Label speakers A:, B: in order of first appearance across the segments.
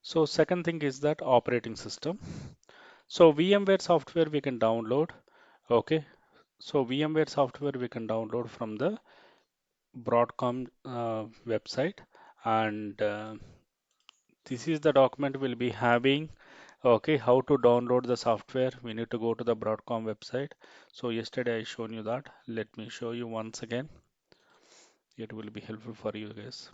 A: So second thing is that operating system. So VMware software we can download. Okay. So VMware software we can download from the Broadcom website, and this is the document we'll be having. Okay, how to download the software? We need to go to the Broadcom website. So yesterday I shown you that. Let me show you once again. It will be helpful for you guys.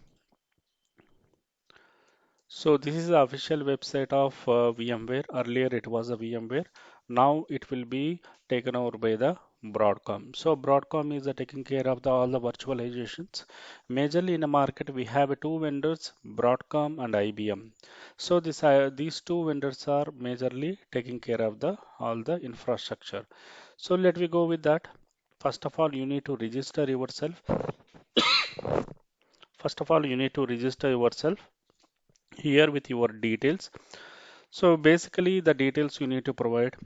A: So this is the official website of VMware. Earlier it was a VMware. Now it will be taken over by the Broadcom. So Broadcom is taking care of all the virtualizations. Majorly in the market we have two vendors, Broadcom and IBM. So these two vendors are majorly taking care of all the infrastructure. So let me go with that. First of all, you need to register yourself. First of all, you need to register yourself here with your details. So basically the details you need to provide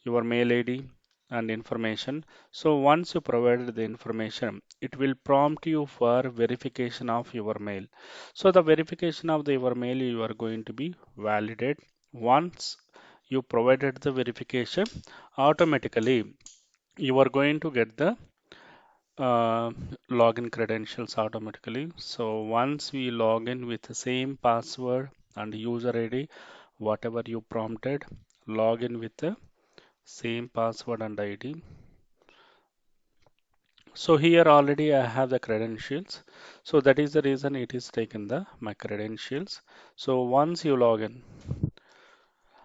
A: your mail ID and information. So once you provided the information, it will prompt you for verification of your mail. So the verification of your mail you are going to be validate. Once you provided the verification, automatically you are going to get the uh, login credentials automatically. So once we log in with the same password and user ID, whatever you prompted, log in with the same password and ID. So here already I have the credentials. So that is the reason it is taken my credentials. So once you log in,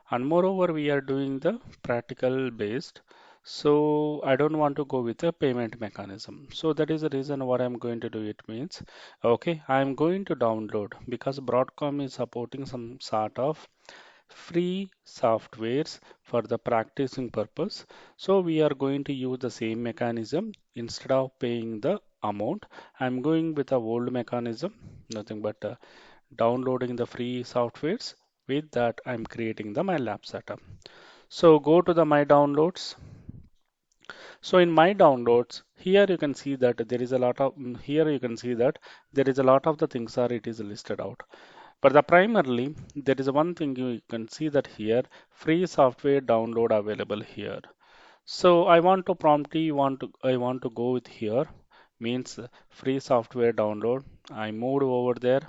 A: and moreover we are doing the practical based. So I don't want to go with a payment mechanism. So that is the reason what I'm going to do. It means, okay, I'm going to download because Broadcom is supporting some sort of free softwares for the practicing purpose. So we are going to use the same mechanism. Instead of paying the amount, I'm going with a old mechanism, nothing but downloading the free softwares. With that, I'm creating the my lab setup. So go to the my downloads. So in my downloads, here you can see that there is a lot of here you can see that there is a lot of the things are it is listed out. But the primarily there is one thing you can see that here free software download available here. So I want to go with here means free software download. I moved over there.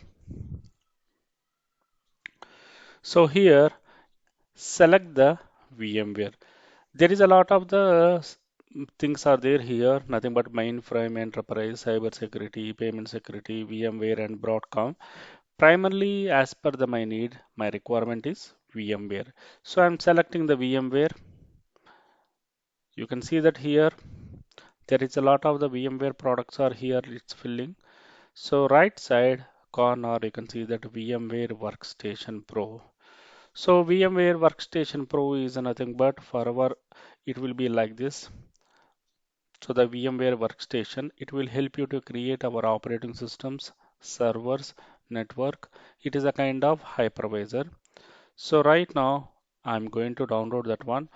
A: So here select the VMware. There is a lot of the things are there here, nothing but mainframe, enterprise, cyber security, payment security, VMware and Broadcom. Primarily as per my need, my requirement is VMware. So I'm selecting the VMware. You can see that here there is a lot of the VMware products are here, it's filling. So right side corner you can see that VMware Workstation Pro. So VMware Workstation Pro is nothing but for our, it will be like this. So the VMware Workstation, it will help you to create our operating systems, servers, network. It is a kind of hypervisor. So right now I'm going to download that one.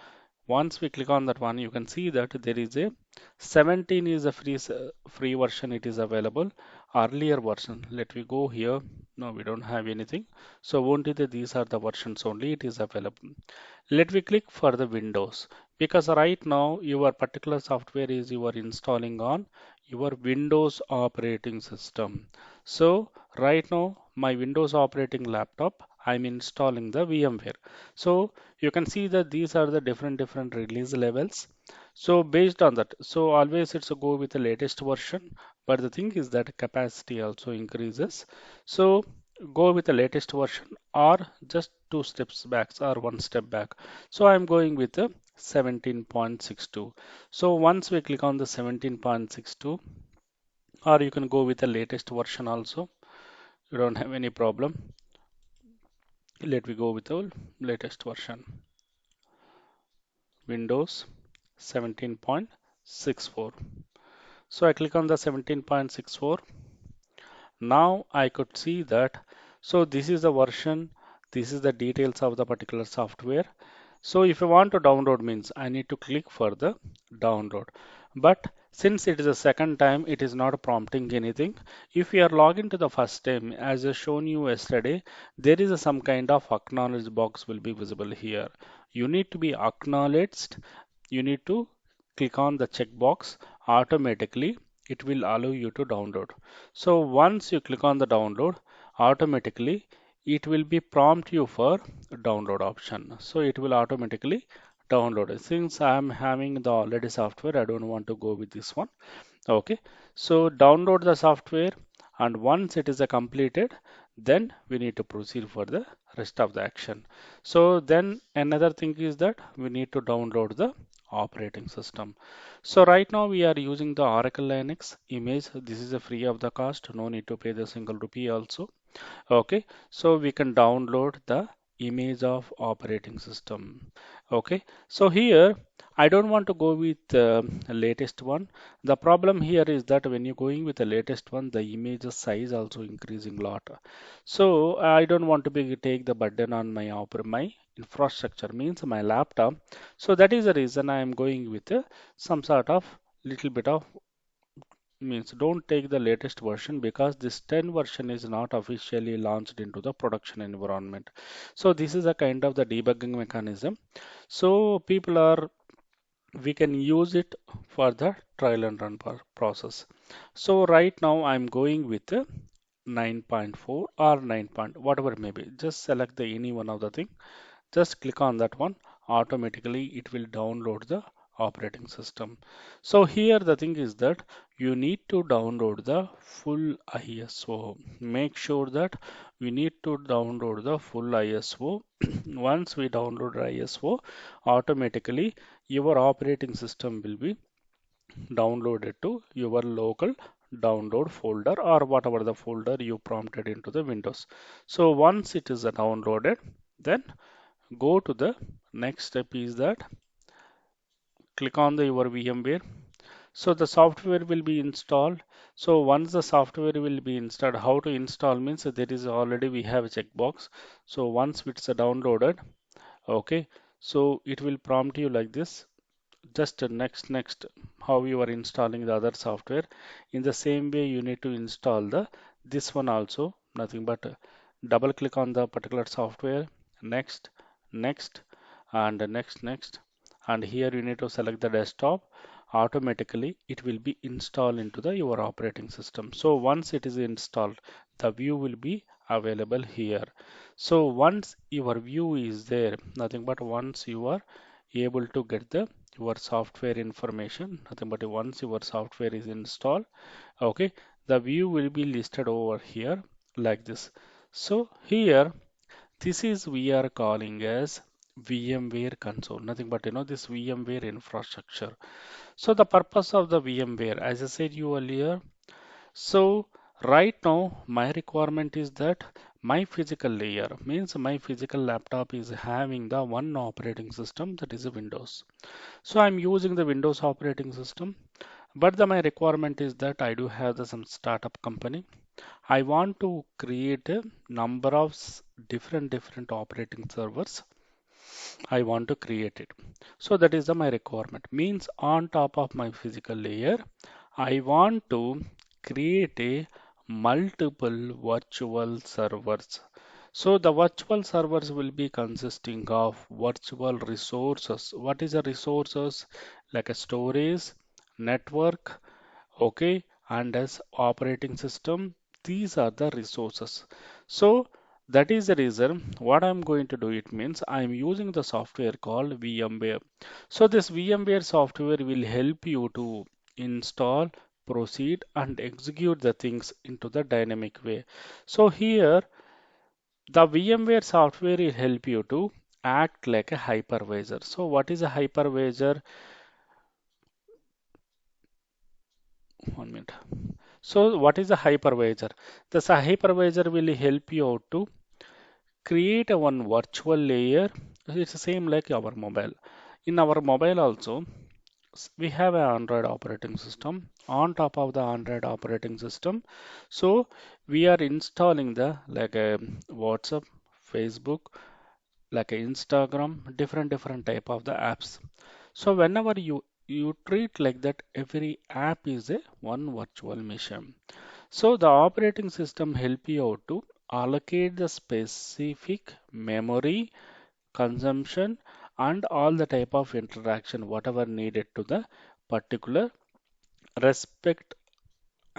A: Once we click on that one, you can see that there is a 17 is a free version. It is available. Earlier version. Let me go here. No, we don't have anything. So only these are the versions only. It is available. Let me click for the Windows because right now your particular software is you are installing on your Windows operating system. So right now my Windows operating laptop I'm installing the VMware. So you can see that these are the different release levels. So based on that, so always it's a go with the latest version, but the thing is that capacity also increases. So go with the latest version or just two steps back or one step back. So I'm going with the 17.62. So once we click on the 17.62, or you can go with the latest version also. You don't have any problem. Let me go with the latest version. Windows 17.64. So I click on the 17.64. Now I could see that. So this is the version. This is the details of the particular software. So if I want to download means I need to click for the download. But Since it is a second time, it is not prompting anything. If you are logged into the first time, as I shown you yesterday, there is some kind of acknowledge box will be visible here. You need to be acknowledged. You need to click on the checkbox. Automatically, it will allow you to download. So once you click on the download, automatically it will be prompt you for download option. So it will automatically download it. Since I am having the already software, I don't want to go with this one. Okay, so download the software, and once it is completed, then we need to proceed for the rest of the action. So then another thing is that we need to download the operating system. So right now we are using the Oracle Linux image. This is a free of the cost, no need to pay the single rupee also. Okay, so we can download the image of operating system. Okay, so here I don't want to go with latest one. The problem here is that when you're going with the latest one, the image size also increasing a lot. So I don't want to be take the burden on my infrastructure, means my laptop. So that is the reason I am going with some sort of little bit of, means don't take the latest version, because this 10 version is not officially launched into the production environment. So this is a kind of the debugging mechanism. So people are, we can use it for the trial and run process. So right now I'm going with 9.4 or 9 point, whatever it may be. Just select the any one of the thing. Just click on that one. Automatically it will download the operating system. So here the thing is that you need to download the full ISO. Make sure that we need to download the full ISO. Once we download ISO, automatically your operating system will be downloaded to your local download folder, or whatever the folder you prompted into the Windows. So once it is downloaded, then go to the next step is that click on the your VMware. So the software will be installed. So once the software will be installed, how to install means there is already we have a checkbox. So once it's downloaded, okay, so it will prompt you like this. Just next, how you are installing the other software. In the same way, you need to install the this one also. Nothing but double click on the particular software. Next, next, and next, and here you need to select the desktop. Automatically it will be installed into the your operating system. So once it is installed, the view will be available here. So once your view is there, nothing but once you are able to get the your software information, nothing but once your software is installed, okay, the view will be listed over here like this. So here, this is we are calling as VMware console, nothing but this VMware infrastructure. So the purpose of the VMware, as I said you earlier, so right now my requirement is that my physical layer, means my physical laptop is having the one operating system, that is a Windows. So I'm using the Windows operating system, but my requirement is that I do have some startup company. I want to create a number of different operating servers. I want to create it. So that is my requirement. Means on top of my physical layer, I want to create a multiple virtual servers. So the virtual servers will be consisting of virtual resources. What is the resources? Like a storage, network, okay, and as operating system, these are the resources. So that is the reason what I'm going to do. It means I'm using the software called VMware. So this VMware software will help you to install, proceed, and execute the things into the dynamic way. So here the VMware software will help you to act like a hypervisor. So what is a hypervisor? 1 minute. So what is a hypervisor? The hypervisor will help you out to create a one virtual layer. It's the same like our mobile. In our mobile also, we have an Android operating system. On top of the Android operating system, so we are installing the like a WhatsApp, Facebook, like a Instagram, different type of the apps. So whenever you you treat like that every app is a one virtual machine. So the operating system help you out to allocate the specific memory consumption and all the type of interaction whatever needed to the particular respect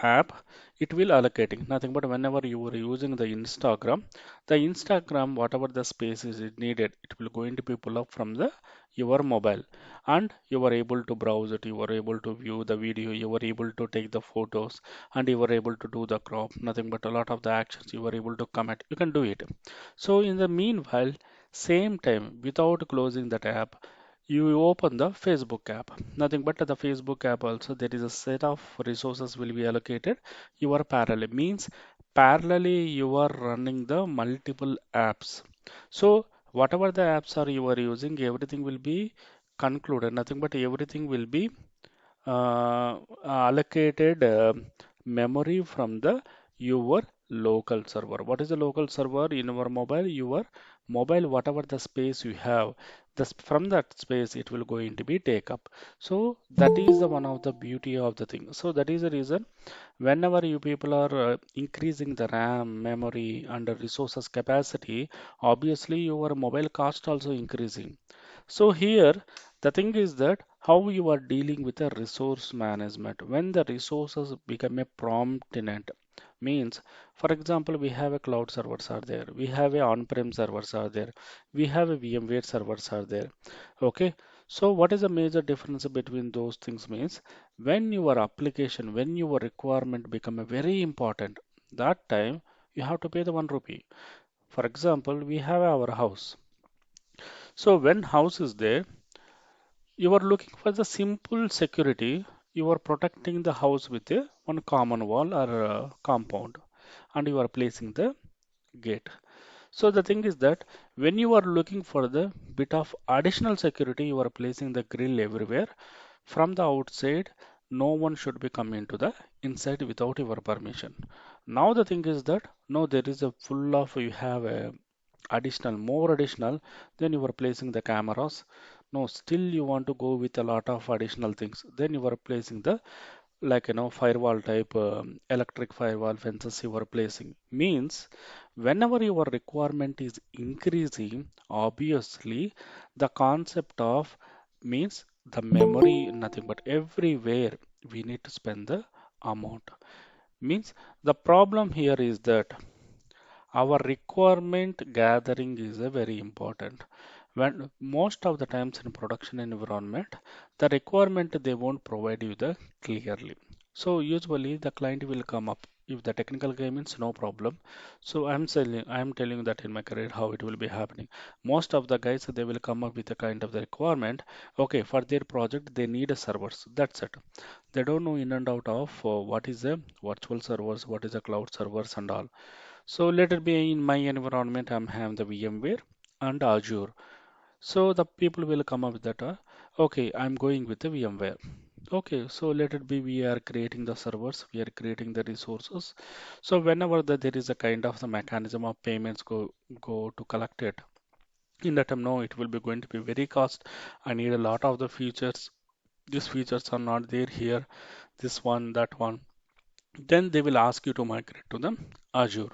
A: app. It will allocating nothing but whenever you are using the Instagram whatever the space is it needed, it will going to be pull up from the your mobile, and you are able to browse it, you are able to view the video, you are able to take the photos, and you are able to do the crop, nothing but a lot of the actions you are able to comment, you can do it. So in the meanwhile, same time without closing that app, you open the Facebook app. Nothing but the Facebook app also there is a set of resources will be allocated. You are parallel means parallelly you are running the multiple apps. So whatever the apps are you are using, everything will be concluded. Nothing but everything will be allocated memory from the your local server. What is the local server in our mobile? Your mobile, whatever the space you have, from that space it will going to be take up. So that is the one of the beauty of the thing. So that is the reason whenever you people are increasing the RAM, memory, and the resources capacity, obviously your mobile cost also increasing. So here the thing is that how you are dealing with the resource management when the resources become a prominent means, for example, we have a cloud servers are there, we have a on-prem servers are there, we have a VMware servers are there. Okay, so what is the major difference between those things means when your application, when your requirement become a very important, that time you have to pay the 1 rupee. For example, we have our house. So when house is there, you are looking for the simple security. You are protecting the house with a one common wall or compound, and you are placing the gate. So the thing is that when you are looking for the bit of additional security, you are placing the grill everywhere. From the outside, no one should be coming to the inside without your permission. Now the thing is that no, there is a full of you have a additional, more additional, then you are placing the cameras. No, still you want to go with a lot of additional things. Then you are placing the firewall type electric firewall fences you are placing. Means whenever your requirement is increasing, obviously the concept of means the memory nothing but everywhere we need to spend the amount. Means the problem here is that our requirement gathering is a very important. When most of the times in production environment, the requirement they won't provide you the clearly. So usually the client will come up if the technical game means no problem. So I'm telling that in my career how it will be happening. Most of the guys they will come up with a kind of the requirement. Okay, for their project they need a servers. That's it. They don't know in and out of what is a virtual servers, what is a cloud servers and all. So let it be in my environment, I'm having the VMware and Azure. So the people will come up with that. Okay, I'm going with the VMware. Okay, so let it be we are creating the servers, we are creating the resources. So whenever there is a kind of the mechanism of payments go to collect it, in that time no, it will be going to be very cost. I need a lot of the features. These features are not there here. This one, that one. Then they will ask you to migrate to the Azure.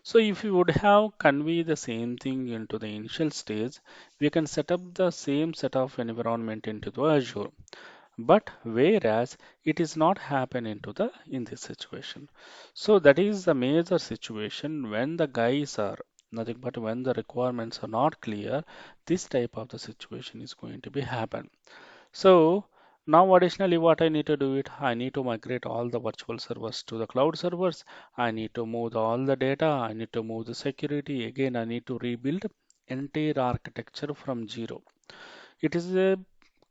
A: So if you would have convey the same thing into the initial stage, we can set up the same set of environment into the Azure. But whereas it is not happen into the in this situation. So that is the major situation when the guys are nothing but when the requirements are not clear, this type of the situation is going to be happen. So now additionally what I need to do it, I need to migrate all the virtual servers to the cloud servers. I need to move all the data. I need to move the security. Again, I need to rebuild entire architecture from zero. It is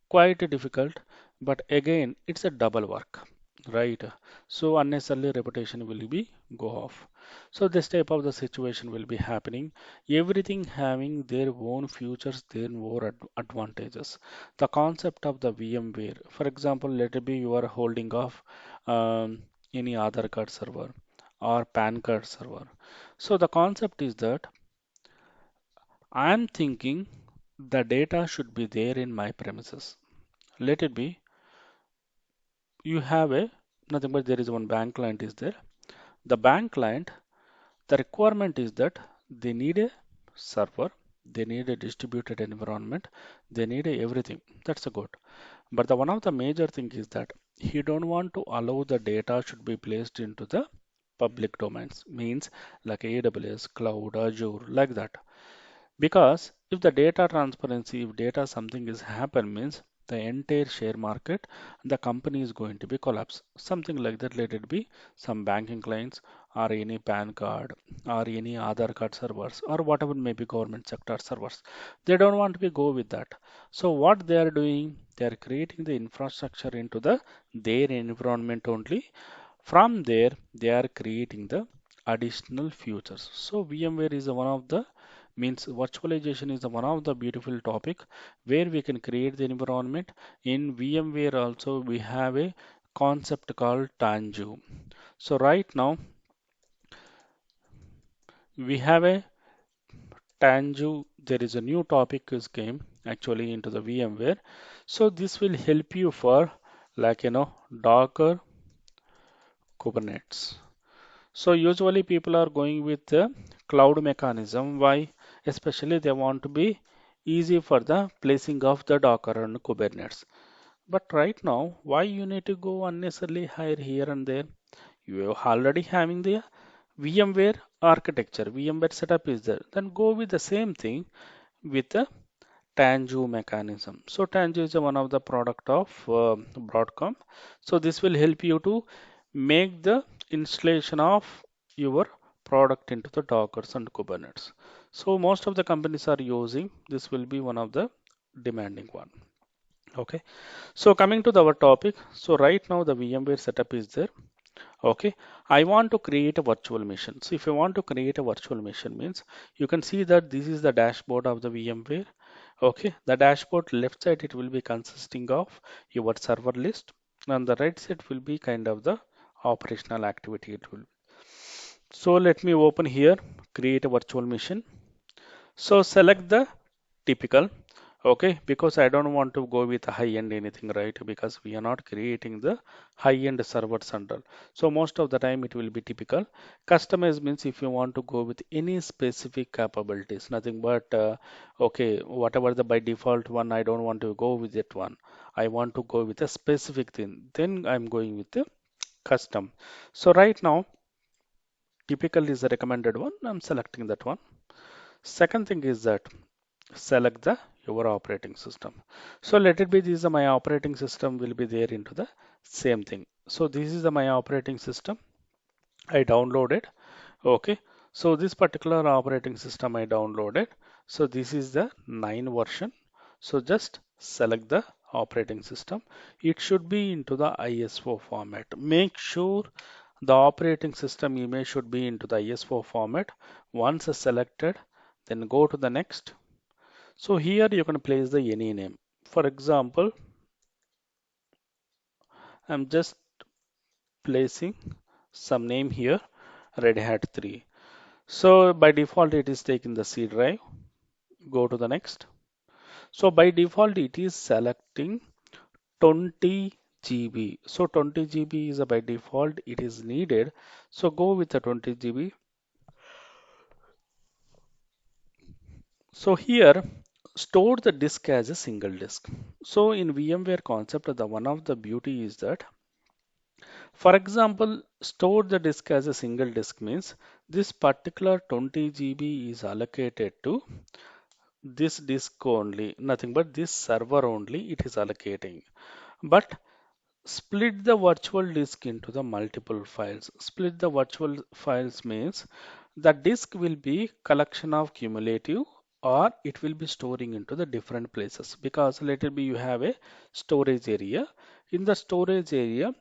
A: quite difficult, but again, it's a double work, right? So unnecessarily reputation will be go off. So this type of the situation will be happening. Everything having their own features, their own advantages. The concept of the VMware, for example, let it be you are holding off any Aadhaar card server or PAN card server. So the concept is that I am thinking the data should be there in my premises. Let it be. you have a nothing but there is one bank client is there. The bank client, the requirement is that they need a server, they need a distributed environment, they need a everything. That's a good. But the one of the major thing is that he don't want to allow the data should be placed into the public domains, means like AWS, cloud, Azure, like that. Because if the data transparency, if data something is happen means the entire share market, the company is going to be collapse. Something like that, let it be some banking clients or any PAN card or any Aadhaar card servers or whatever may be government sector servers. They don't want to be go with that. So what they are doing, they are creating the infrastructure into the their environment only. From there, they are creating the additional features. So VMware is one of the means virtualization is the one of the beautiful topic where we can create the environment. In VMware also we have a concept called Tanju. So right now we have a Tanju. There is a new topic is came actually into the VMware. So this will help you for like Docker Kubernetes. So usually people are going with the cloud mechanism. Why? Especially they want to be easy for the placing of the Docker and Kubernetes. But right now, why you need to go unnecessarily higher here and there? You are already having the VMware architecture, VMware setup is there. Then go with the same thing with the Tanju mechanism. So Tanju is one of the product of Broadcom. So this will help you to make the installation of your product into the Dockers and Kubernetes. So most of the companies are using this will be one of the demanding one. Okay. So coming to our topic. So right now the VMware setup is there. Okay, I want to create a virtual machine. So if you want to create a virtual machine means you can see that this is the dashboard of the VMware. Okay, the dashboard left side it will be consisting of your server list and the right side will be kind of the operational activity it will. So let me open here, create a virtual machine. So select the typical, okay, because I don't want to go with a high-end anything, right? Because we are not creating the high-end servers under. So most of the time it will be typical. Customize means if you want to go with any specific capabilities, nothing but okay, whatever the by default one, I don't want to go with that one. I want to go with a specific thing. Then I'm going with the custom. So right now, typical is the recommended one. I'm selecting that one. Second thing is that select the your operating system. So let it be this is my operating system will be there into the same thing. So this is my operating system. I downloaded. Okay. So this particular operating system I downloaded. So this is the 9 version. So just select the operating system. It should be into the ISO format. Make sure the operating system image should be into the ISO format. Once selected, then go to the next. So here you can place the any name. For example, I'm just placing some name here, Red Hat 3. So by default, it is taking the C drive. Go to the next. So by default, it is selecting 20 GB. So 20 GB is a by default, it is needed. So go with the 20 GB. So here, store the disk as a single disk. So in VMware concept, the one of the beauty is that for example, store the disk as a single disk means this particular 20 GB is allocated to this disk only, nothing but this server only it is allocating. But split the virtual disk into the multiple files. Split the virtual files means the disk will be collection of cumulative or it will be storing into the different places because let it be you have a storage area. In the storage area,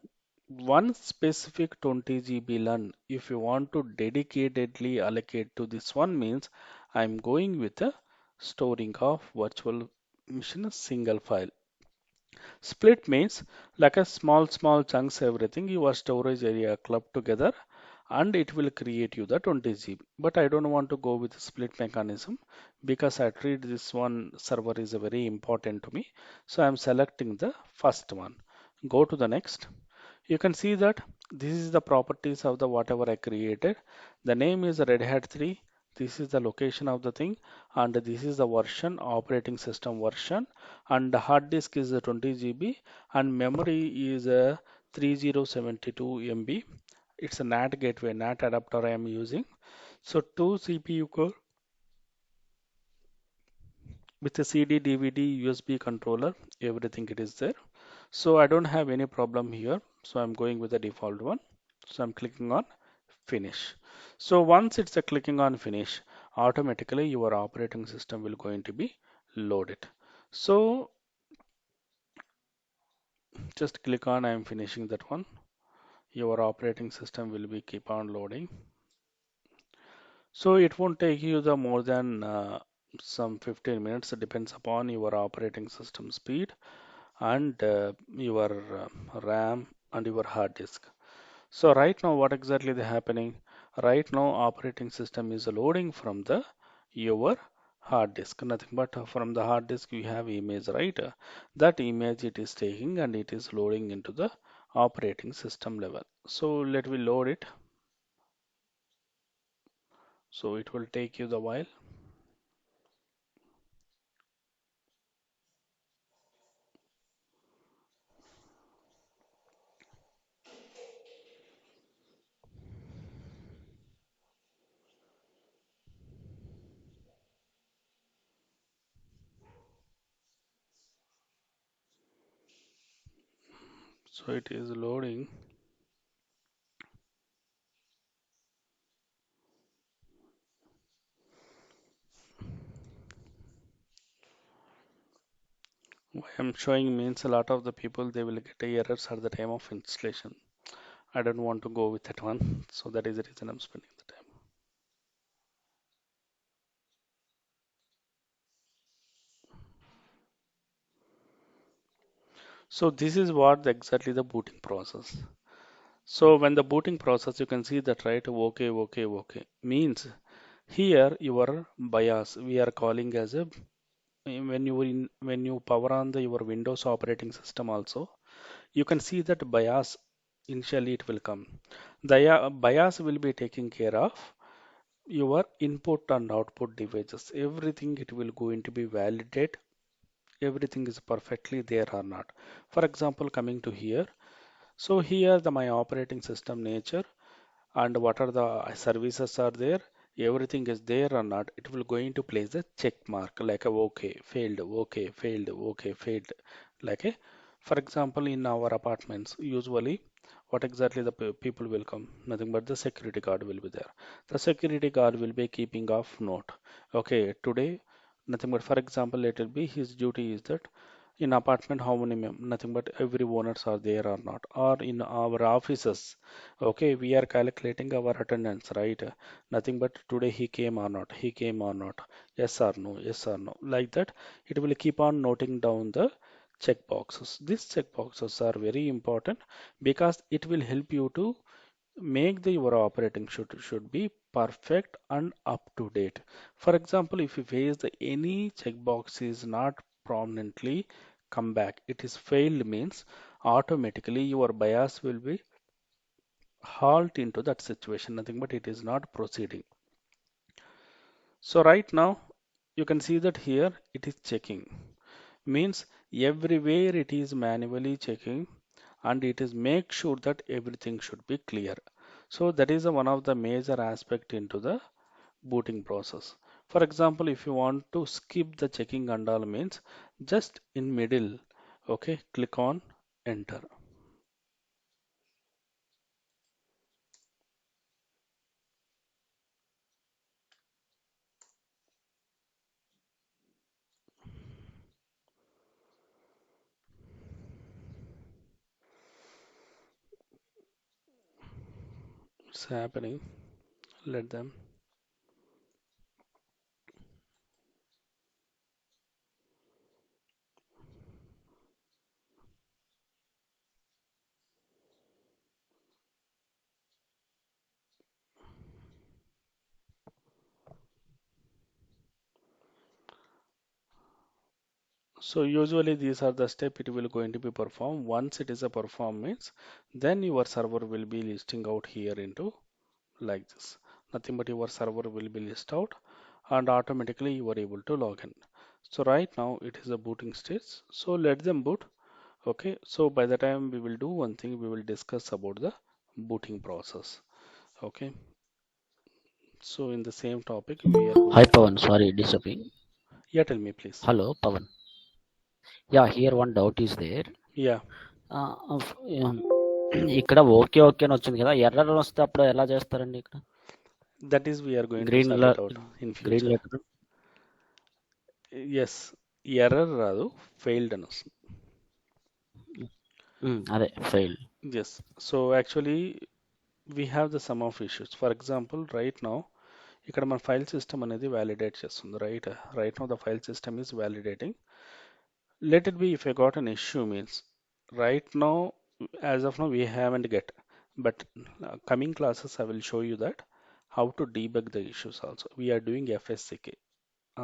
A: one specific 20 GB LUN, if you want to dedicatedly allocate to this one means I'm going with a storing of virtual machine single file. Split means like a small chunks everything your storage area clubbed together and it will create you the 20 GB. But I don't want to go with split mechanism because I treat this one server is very important to me. So I'm selecting the first one. Go to the next. You can see that this is the properties of the whatever I created. The name is Red Hat 3. This is the location of the thing, and this is the version, operating system version, and the hard disk is a 20 GB, and memory is a 3072 MB. It's a NAT gateway, NAT adapter I am using. So two CPU core with a CD, DVD, USB controller, everything it is there. So I don't have any problem here. So I'm going with the default one. So I'm clicking on finish. So once it's a clicking on finish, automatically your operating system will going to be loaded. So just click on I'm finishing that one. Your operating system will be keep on loading. So it won't take you the more than some 15 minutes. It depends upon your operating system speed and your RAM and your hard disk. So right now, what exactly is happening? Right now, operating system is loading from the your hard disk. Nothing but from the hard disk you have image, right? That image it is taking and it is loading into the operating system level. So let me load it. So it will take you the while. So it is loading. Why I'm showing means a lot of the people they will get errors at the time of installation. I don't want to go with that one. So that is the reason I'm spending the time. So this is what exactly the booting process. So when the booting process, you can see that right, okay, okay, okay, means here your BIOS we are calling as a when you power on the your Windows operating system also, you can see that BIOS initially it will come. The BIOS will be taking care of your input and output devices. Everything it will going to be validate. Everything is perfectly there or not. For example, coming to here. So here the my operating system nature and what are the services are there, everything is there or not, it will going to place a check mark like a okay, failed, okay, failed. Like a, for example, in our apartments, usually what exactly the people will come, nothing but the security guard will be there. The security guard will be keeping off note. Okay, today, nothing but for example, let it be his duty is that in apartment how many nothing but every owners are there or not, or in our offices. Okay, we are calculating our attendance, right? Nothing but today he came or not, he came or not, yes or no, yes or no. Like that, it will keep on noting down the check boxes. These check boxes are very important because it will help you to make the your operating should be perfect and up to date. For example, if you face the any checkbox is not prominently come back, it is failed means automatically your bias will be halt into that situation, nothing but it is not proceeding. So right now you can see that here it is checking means everywhere it is manually checking and it is make sure that everything should be clear. So that is one of the major aspect into the booting process. For example, if you want to skip the checking and all means just in middle, okay, click on enter. It's happening. Let them. So usually these are the step it will going to be performed. Once it is a perform means, then your server will be listing out here into like this. Nothing but your server will be list out and automatically you are able to log in. So right now it is a booting stage. So let them boot. Okay. So by the time we will do one thing, we will discuss about the booting process. Okay. So in the same topic, we are
B: Hi
A: going to,
B: Pavan, sorry disturbing.
A: yeah, tell me please.
B: Hello Pavan. Yeah, here one doubt is there.
A: Yeah,
B: Uh, of- um, ఇక్కడ okay okay అని వచ్చింది కదా, error వస్తే అప్పుడు ఎలా చేస్తారండి ఇక్కడ?
A: that is we are going to
B: green
A: sort it out in
B: green
A: future.
B: Letter.
A: Yes, error రాదు, failed అని వస్తుంది.
B: అదే fail.
A: Yes, so actually we have the sum of issues. For example, right now ఇక్కడ మన file system అనేది validate చేస్తుంది, right? Right now the file system is validating. Let it be if I got an issue means right now, as of now, we haven't get, but coming classes I will show you that how to debug the issues also. We are doing FSCK.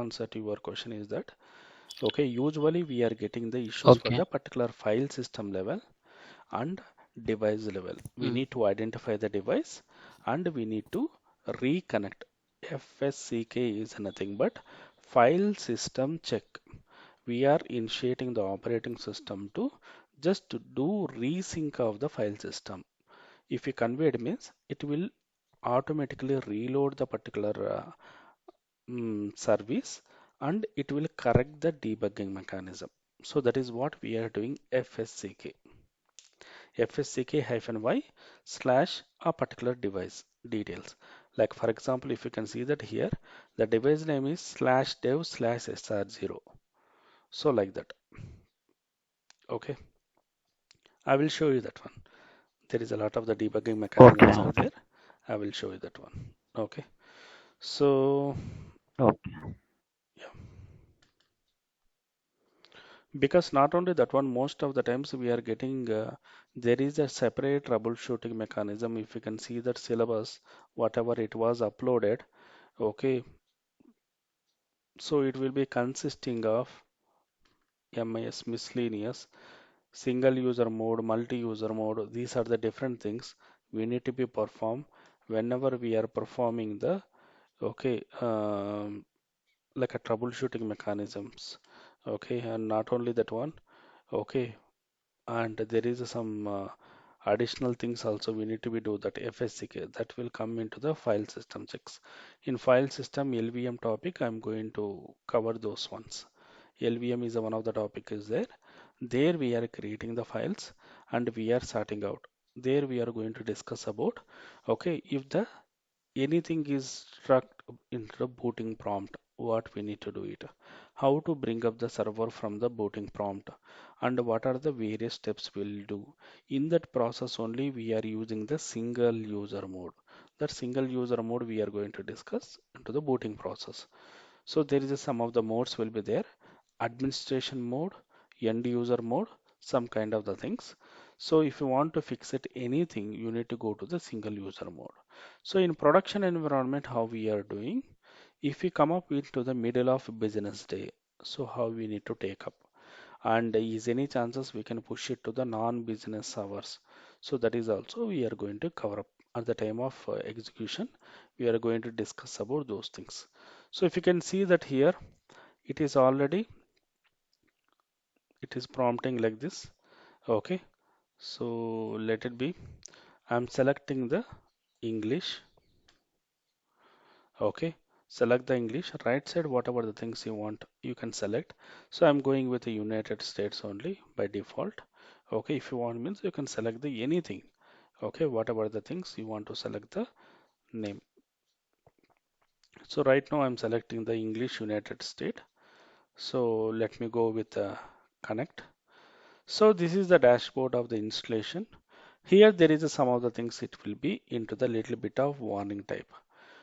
A: Answer to your question is that okay, usually we are getting the issues for
B: okay.
A: the particular file system level and device level. We need to identify the device and we need to reconnect. FSCK is nothing but file system check. We are initiating the operating system to just to do resync of the file system. If you conveyed means it will automatically reload the particular service and it will correct the debugging mechanism. So that is what we are doing FSCK. FSCK-y slash a particular device details. Like for example, if you can see that here, the device name is slash dev slash SR0. So like that. Okay. I will show you that one. There is a lot of the debugging
B: okay.
A: mechanisms are
B: okay.
A: there. I will show you that one. Okay. So
B: okay.
A: yeah, because not only that one, most of the times we are getting there is a separate troubleshooting mechanism. If you can see that syllabus, whatever it was uploaded, okay, so it will be consisting of MIS miscellaneous, single user mode, multi-user mode. These are the different things we need to be performed whenever we are performing the okay like a troubleshooting mechanisms. Okay, and not only that one. Okay, and there is some additional things also we need to be do that FSCK that will come into the file system checks. In file system LVM topic, I'm going to cover those ones. LVM is one of the topic is there. There we are creating the files and we are sorting out. There we are going to discuss about okay if the anything is struck into the booting prompt, what we need to do it, how to bring up the server from the booting prompt, and what are the various steps we'll do. In that process only we are using the single user mode. That single user mode we are going to discuss into the booting process. So there is some of the modes will be there. Administration mode, end user mode, some kind of the things. So if you want to fix it anything, you need to go to the single user mode. So in production environment, how we are doing, if we come up into the middle of business day, so how we need to take up, and is any chances we can push it to the non-business hours. So that is also we are going to cover up at the time of execution. We are going to discuss about those things. So if you can see that here, it is already, it is prompting like this. Okay. So let it be. I'm selecting the English. Okay. Select the English. Right side, whatever the things you want, you can select. So I'm going with the United States only by default. Okay. If you want means you can select the anything. Okay. Whatever the things you want to select the name. So right now I'm selecting the English United States. So let me go with connect. So this is the dashboard of the installation. Here there is some of the things it will be into the little bit of warning type.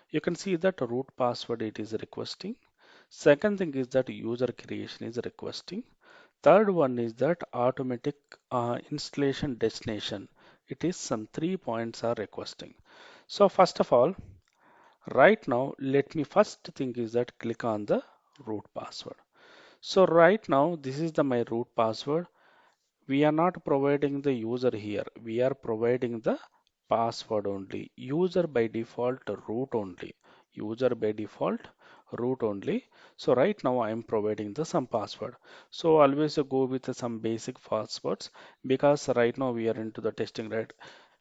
A: You can see that root password it is requesting. Second thing is that user creation is requesting. Third one is that automatic installation destination. It is some 3 points are requesting. So first of all, right now, let me first thing is that click on the root password. So right now, this is the my root password. We are not providing the user here. We are providing the password only. User by default root only. User by default root only. So right now I am providing the some password. So always go with some basic passwords because right now we are into the testing, right?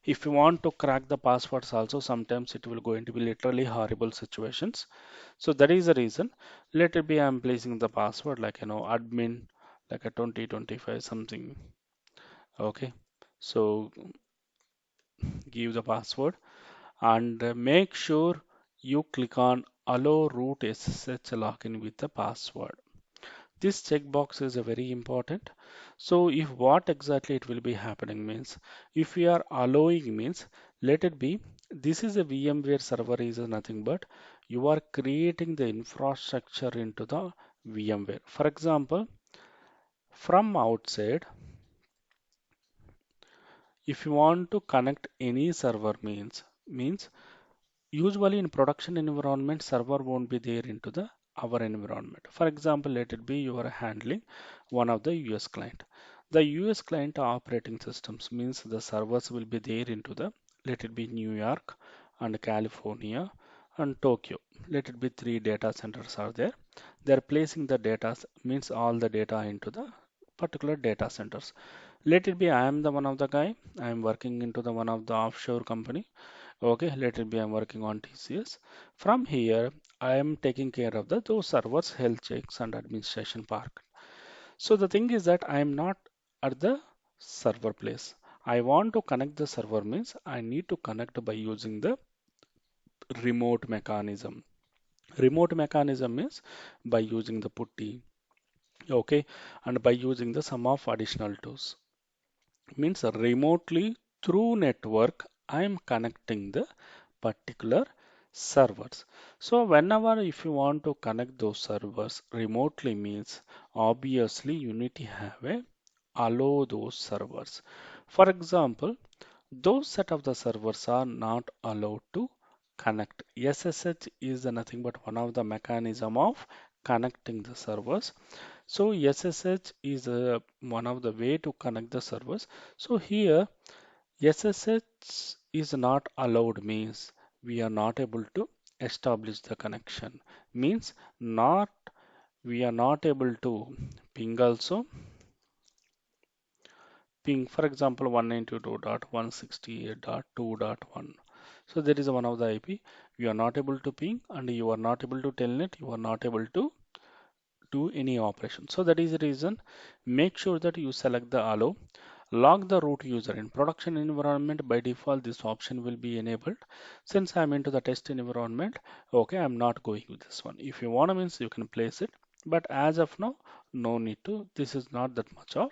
A: If you want to crack the passwords also, sometimes it will going to be literally horrible situations. So that is the reason. Let it be I'm placing the password like admin like a 2025 something. Okay, so give the password and make sure you click on allow root SSH login with the password. This checkbox is a very important. So if what exactly it will be happening means, if we are allowing means, let it be, this is a VMware server is nothing but you are creating the infrastructure into the VMware. For example, from outside, if you want to connect any server means usually in production environment, server won't be there into the our environment. For example, let it be you are handling one of the US client. The US client operating systems means the servers will be there into the let it be New York and California and Tokyo. Let it be three data centers are there. They're placing the data means all the data into the particular data centers. Let it be I am the one of the guy. I am working into the one of the offshore company. Okay, let it be I'm working on TCS. From here, I am taking care of the those servers, health checks and administration part. So the thing is that I am not at the server place. I want to connect the server means I need to connect by using the remote mechanism. Remote mechanism means by using the putty, okay, and by using the some of additional tools. Means remotely through network, I am connecting the particular servers. So whenever if you want to connect those servers remotely means obviously you need to have a allow those servers. For example, those set of the servers are not allowed to connect. SSH is nothing but one of the mechanism of connecting the servers. So SSH is one of the way to connect the servers. So here SSH is not allowed means we are not able to establish the connection. Means not we are not able to ping also. Ping for example 192.168.2.1. So there is one of the IP. You are not able to ping and you are not able to telnet. You are not able to do any operation. So that is the reason. Make sure that you select the allow. Log the root user in production environment. By default, this option will be enabled. Since I'm into the test environment, okay, I'm not going with this one. If you want to means you can place it, but as of now, no need to. This is not that much of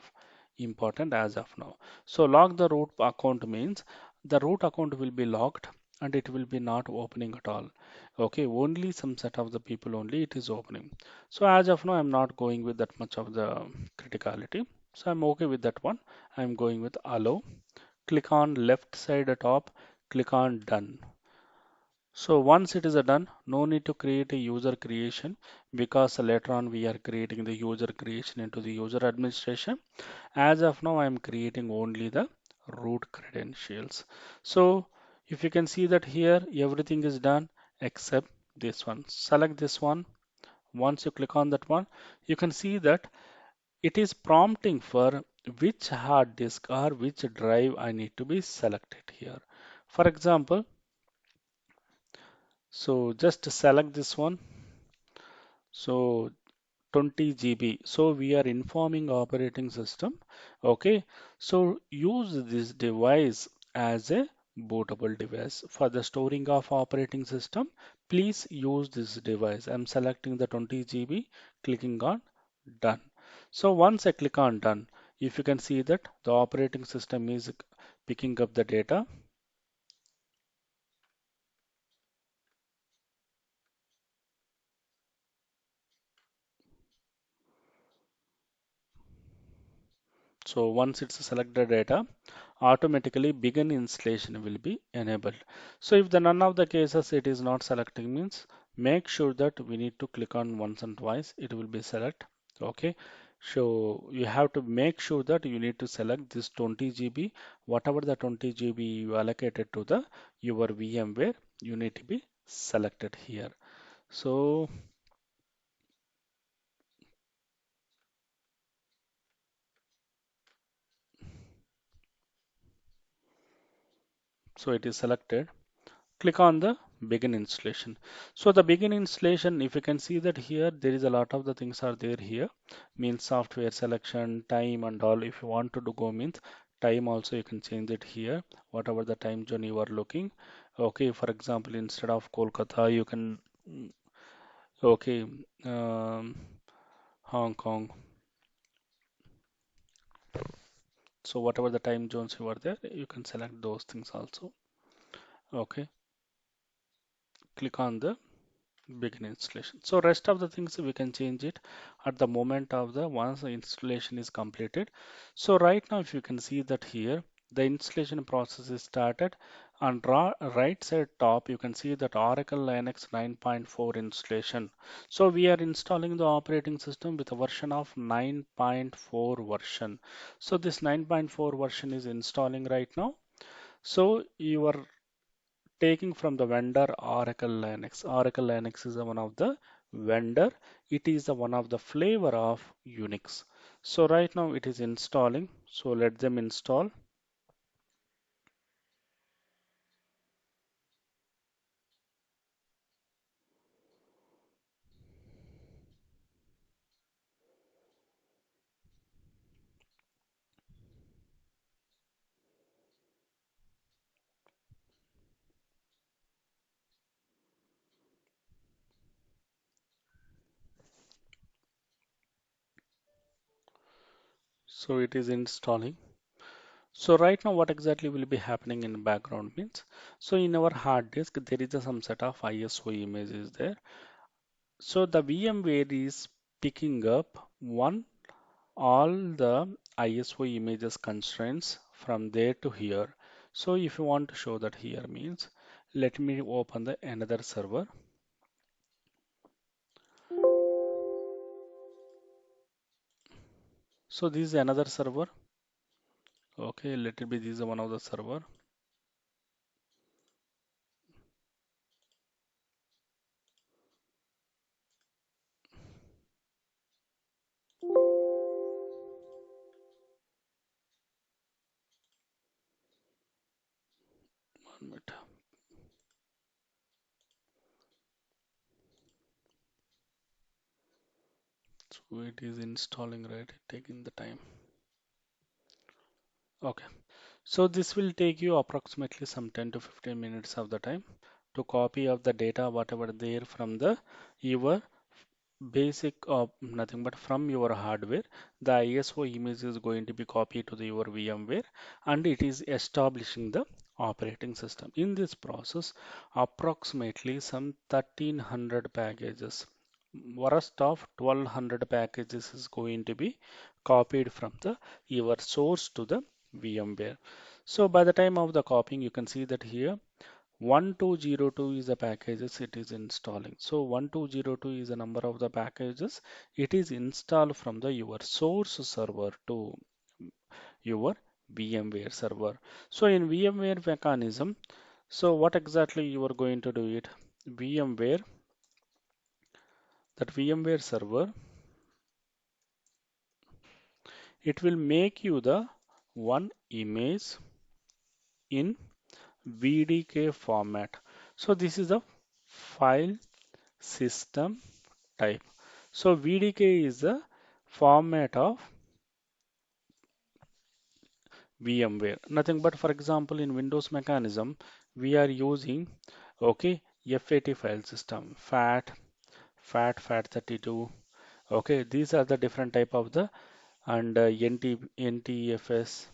A: important as of now. So log the root account means the root account will be logged and it will be not opening at all. Okay, only some set of the people only it is opening. So as of now, I'm not going with that much of the criticality. So I'm okay with that one. I'm going with allow. Click on left side at top, click on done. So once it is done, no need to create a user creation because later on we are creating the user creation into the user administration. As of now, I am creating only the root credentials. So if you can see that here, everything is done except this one. Select this one. Once you click on that one, you can see that it is prompting for which hard disk or which drive I need to be selected here. For example, so just select this one. So 20 GB. So we are informing operating system. Okay. So use this device as a bootable device for the storing of operating system. Please use this device. I'm selecting the 20 GB, clicking on done. So once I click on done, if you can see that the operating system is picking up the data. So once it's selected data, automatically begin installation will be enabled. So if the none of the cases it is not selecting means make sure that we need to click on once and twice it will be select. Okay, so you have to make sure that you need to select this 20 GB, whatever the 20 GB you allocated to the your VMware, you need to be selected here. So, so it is selected. Click on the begin installation. So the begin installation, if you can see that here, there is a lot of the things are there here, means software selection, time and all. If you want to do go means time also you can change it here, whatever the time zone you are looking. Okay, for example, instead of Kolkata, you can, okay, um, Hong Kong. So whatever the time zones you are there, you can select those things also. Okay, click on the begin installation. So rest of the things we can change it at the moment of the once the installation is completed. So right now if you can see that here the installation process is started. On right side top you can see that Oracle Linux 9.4 installation. So we are installing the operating system with a version of 9.4 version. So this 9.4 version is installing right now. So you are taking from the vendor Oracle Linux. Oracle Linux is one of the vendor. It is the one of the flavor of Unix. So right now it is installing. So let them install. So it is installing. So right now what exactly will be happening in the background means, so in our hard disk there is some set of ISO images there. So the VMware is picking up one all the ISO images constraints from there to here. So if you want to show that here means, let me open the another server. So this is another server. Okay, let it be this is one of the server. 1 minute. So it is installing, right? Taking the time. Okay. So this will take you approximately some 10 to 15 minutes of the time to copy of the data whatever there from the your basic nothing but from your hardware. The ISO image is going to be copied to the your VMware and it is establishing the operating system. In this process approximately some 1300 packages, worst of 1200 packages is going to be copied from the your source to the VMware. So by the time of the copying you can see that here 1202 is the packages it is installing. So 1202 is the number of the packages it is installed from the your source server to your VMware server. So in VMware mechanism, so what exactly you are going to do it? VMware, that VMware server, it will make you the one image in VDK format. So this is the file system type. So VDK is the format of VMware. Nothing but for example in Windows mechanism we are using okay FAT file system, FAT32. Okay, these are the different type of the and NTFS.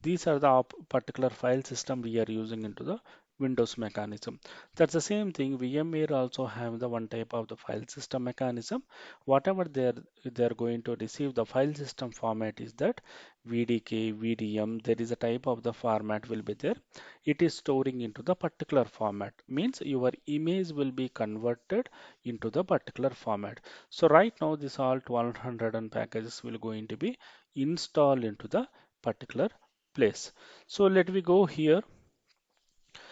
A: These are the particular file system we are using into the Windows mechanism. That's the same thing. VMware also have the one type of the file system mechanism. Whatever they're going to receive, the file system format is that VDK, VDM. There is a type of the format will be there. It is storing into the particular format. Means your image will be converted into the particular format. So right now, this all 1200 and packages will going to be installed into the particular place. So let me go here.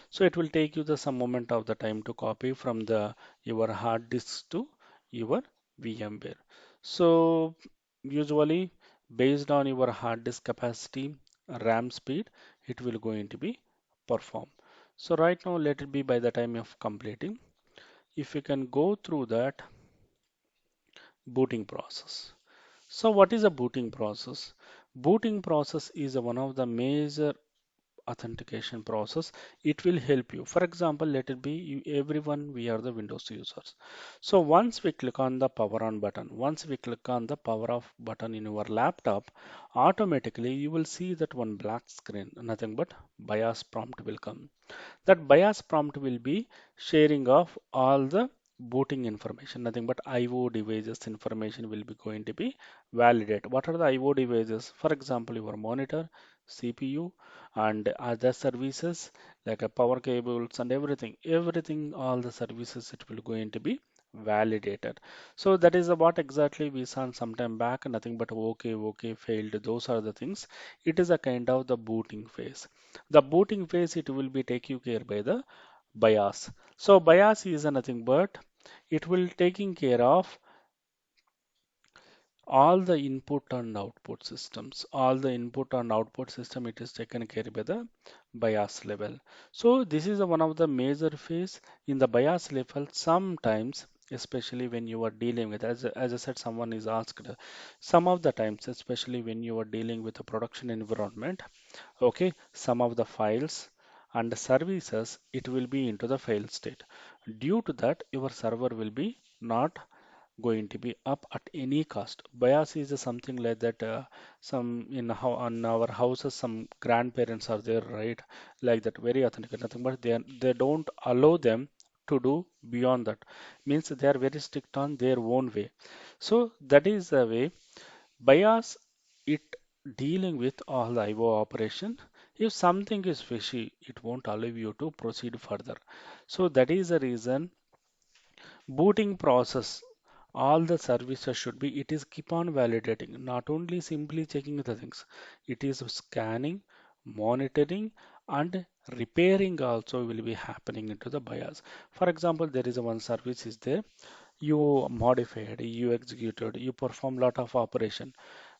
A: So it will take you the some moment of the time to copy from the your hard disk to your VMware. So usually based on your hard disk capacity, RAM speed, it will going to be perform. So right now let it be by the time of completing. If you can go through that booting process. So what is a booting process? Booting process is one of the major authentication process. It will help you. For example, let it be everyone, we are the Windows users. So once we click on the power on button, once we click on the power off button in your laptop, automatically you will see that one black screen, nothing but BIOS prompt will come. That BIOS prompt will be sharing of all the booting information, nothing but IO devices information will be going to be validate. What are the IO devices? For example, your monitor, CPU, and other services like a power cables and everything, all the services it will going to be validated. So that is what exactly we saw some time back, nothing but okay, failed. Those are the things. It is a kind of the booting phase. The booting phase it will be taken care by the BIOS. So BIOS is nothing but it will taking care of all the input and output systems. All the input and output system it is taken care by the BIOS level. So this is one of the major phase in the BIOS level. Sometimes, especially when you are dealing with, as I said, someone is asked, some of the times, especially when you are dealing with a production environment, okay, some of the files and the services it will be into the fail state. Due to that, your server will be not going to be up at any cost. Bias is something like that. Some in how on our houses, some grandparents are there, right? Like that, very authentic, nothing but they don't allow them to do beyond that. Means they are very strict on their own way. So that is the way BIOS it dealing with all the IO operation. If something is fishy, it won't allow you to proceed further. So that is the reason booting process all the services should be it is keep on validating, not only simply checking the things, it is scanning, monitoring, and repairing also will be happening into the BIOS. For example, there is a one service is there, you modified, you executed, you perform lot of operation,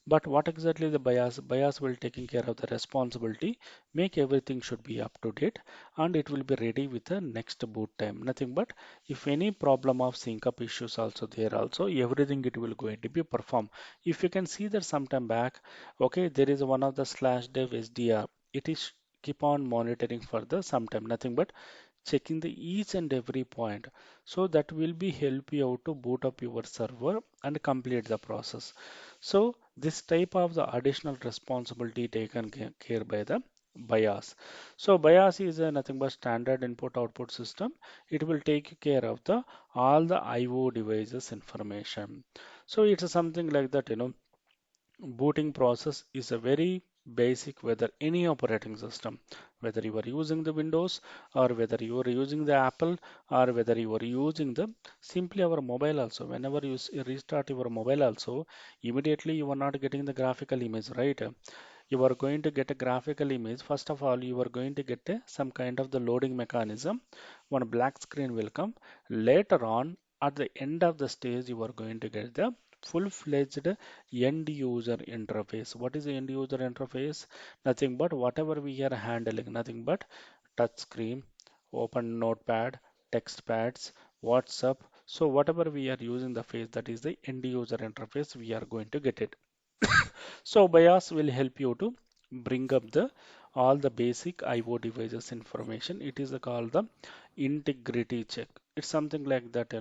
A: but what exactly the BIOS? BIOS will taking care of the responsibility, make everything should be up to date, and it will be ready with the next boot time. Nothing but if any problem of sync up issues also there also, everything it will going to be performed. If you can see that sometime back, okay, there is one of the slash dev SDR. It is keep on monitoring for the sometime, nothing but checking the each and every point. So that will be help you out to boot up your server and complete the process. So this type of the additional responsibility taken care by the BIOS. So BIOS is a nothing but standard input output system. It will take care of the all the IO devices information. So it's something like that, booting process is a very basic whether any operating system, whether you are using the Windows or whether you are using the Apple or whether you are using the simply our mobile also. Whenever you restart your mobile also, immediately you are not getting the graphical image, right? You are going to get a graphical image. First of all, you are going to get some kind of the loading mechanism. One black screen will come. Later on, at the end of the stage, you are going to get the full-fledged end user interface. What is the end user interface? Nothing but whatever we are handling, nothing but touch screen, open notepad, text pads, WhatsApp. So whatever we are using the face, that is the end user interface, we are going to get it. So BIOS will help you to bring up the all the basic IO devices information. It is called the integrity check. It's something like that,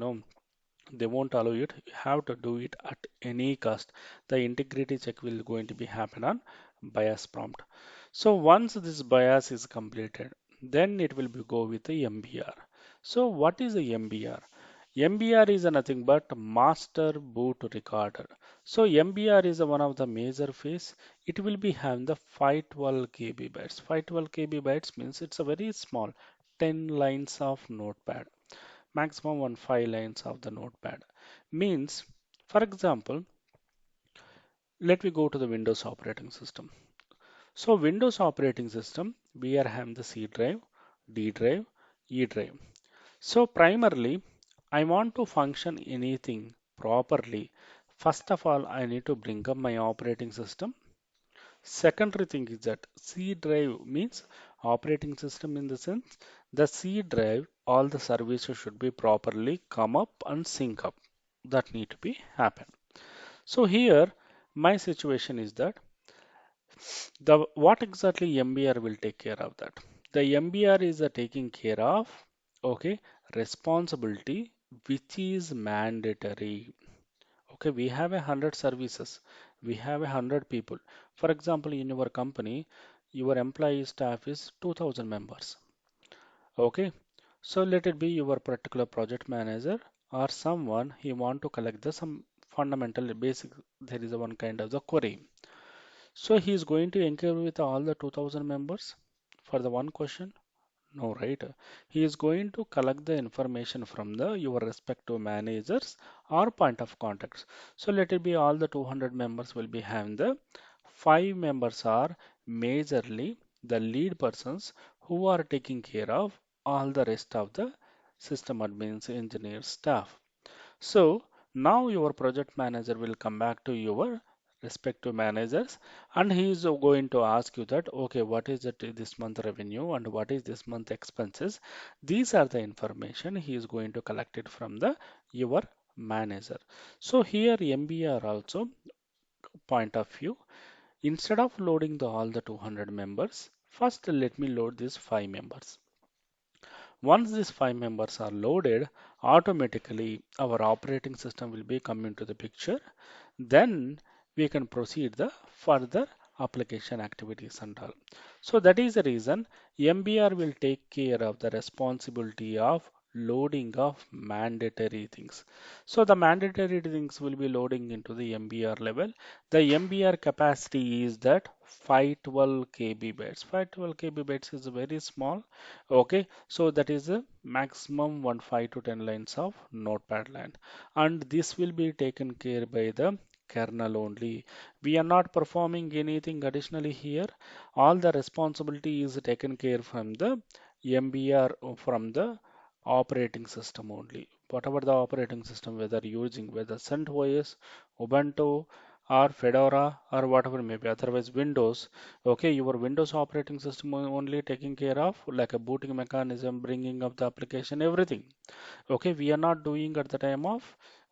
A: they won't allow it. You have to do it at any cost. The integrity check will going to be happen on BIOS prompt. So once this BIOS is completed, then it will be go with the MBR. So what is the MBR? MBR is nothing but master boot recorder. So MBR is one of the major phase. It will be having the 512 KB bytes. 512 KB bytes means it's a very small 10 lines of notepad, maximum one 5 lines of the notepad. Means, for example, let me go to the Windows operating system. So Windows operating system, we are having the C drive, D drive, E drive. So primarily, I want to function anything properly. First of all, I need to bring up my operating system. Secondary thing is that C drive means operating system in the sense the C drive, all the services should be properly come up and sync up. That need to be happen. So here, my situation is that the what exactly MBR will take care of that? The MBR is taking care of okay responsibility which is mandatory. Okay, we have 100 services, we have 100 people. For example, in your company, your employee staff is 2000 members. Okay, so let it be your particular project manager or someone he want to collect the some fundamental basic. There is a one kind of the query, so he is going to inquire with all the 2000 members for the one question? No, right? He is going to collect the information from the your respective managers or point of contacts. So let it be all the 200 members will be having the five members are majorly the lead persons who are taking care of all the rest of the system admins, engineers, staff. So now your project manager will come back to your respective managers and he is going to ask you that okay, what is it this month revenue and what is this month expenses. These are the information he is going to collect it from the your manager. So here MBR also point of view, instead of loading the all the 200 members, first let me load these five members. Once these five members are loaded, automatically our operating system will be come into the picture. Then we can proceed the further application activities and all. So that is the reason MBR will take care of the responsibility of loading of mandatory things. So the mandatory things will be loading into the MBR level. The MBR capacity is that 512 KB bytes. 512 KB bytes is very small. Okay, so that is a maximum 5 to 10 lines of notepad line, and this will be taken care by the kernel only. We are not performing anything additionally here. All the responsibility is taken care from the MBR from the operating system only. Whatever the operating system, whether using whether CentOS, Ubuntu, or Fedora, or whatever may be, otherwise Windows. Okay, your Windows operating system only taking care of like a booting mechanism, bringing up the application, everything. Okay, we are not doing at the time of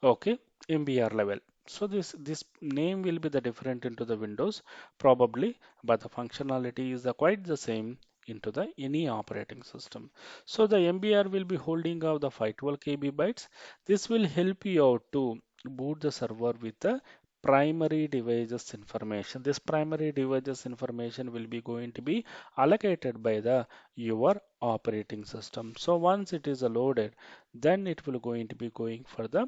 A: okay MBR level. So this name will be the different into the Windows probably, but the functionality is the quite the same into the any operating system. So the MBR will be holding of the 512 KB bytes. This will help you out to boot the server with the primary devices information. This primary devices information will be going to be allocated by the your operating system. So once it is loaded, then it will going to be going for the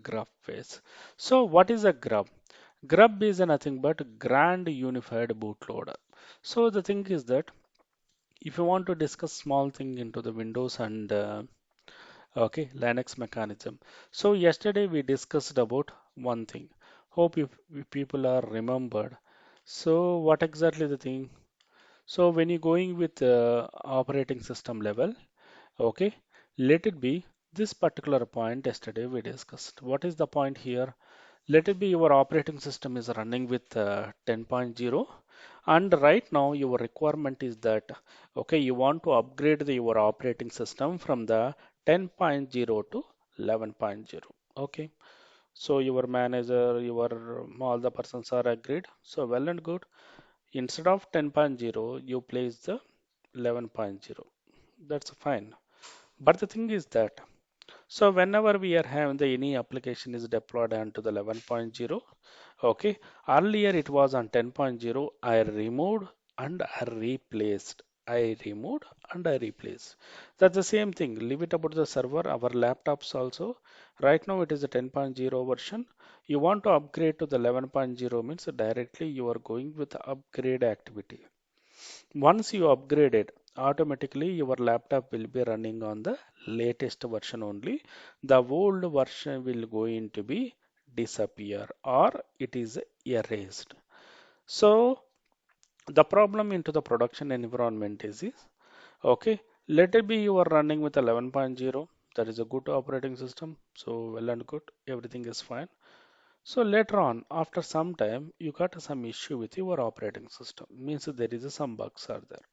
A: grub phase. So what is a grub? Grub is nothing but grand unified bootloader. So the thing is that if you want to discuss small thing into the Windows and okay Linux mechanism. So yesterday we discussed about one thing. Hope if people are remembered. So what exactly the thing? So when you're going with operating system level, okay, let it be this particular point yesterday we discussed. What is the point here? Let it be your operating system is running with 10.0 and right now your requirement is that okay you want to upgrade your operating system from the 10.0 to 11.0. Okay, so your manager, your all the persons are agreed. So well and good. Instead of 10.0, you place the 11.0. That's fine. But the thing is that so whenever we are having the any application is deployed onto the 11.0, okay, earlier it was on 10.0, I removed and I replaced. I removed and I replaced. That's the same thing. Leave it about the server, our laptops also. Right now it is a 10.0 version. You want to upgrade to the 11.0 means directly you are going with the upgrade activity. Once you upgrade it, automatically your laptop will be running on the latest version only. The old version will going to be disappear or it is erased. So the problem into the production environment is okay, let it be you are running with 11.0. That is a good operating system. So well and good, everything is fine. So later on, after some time, you got some issue with your operating system. Means there is some bugs are there.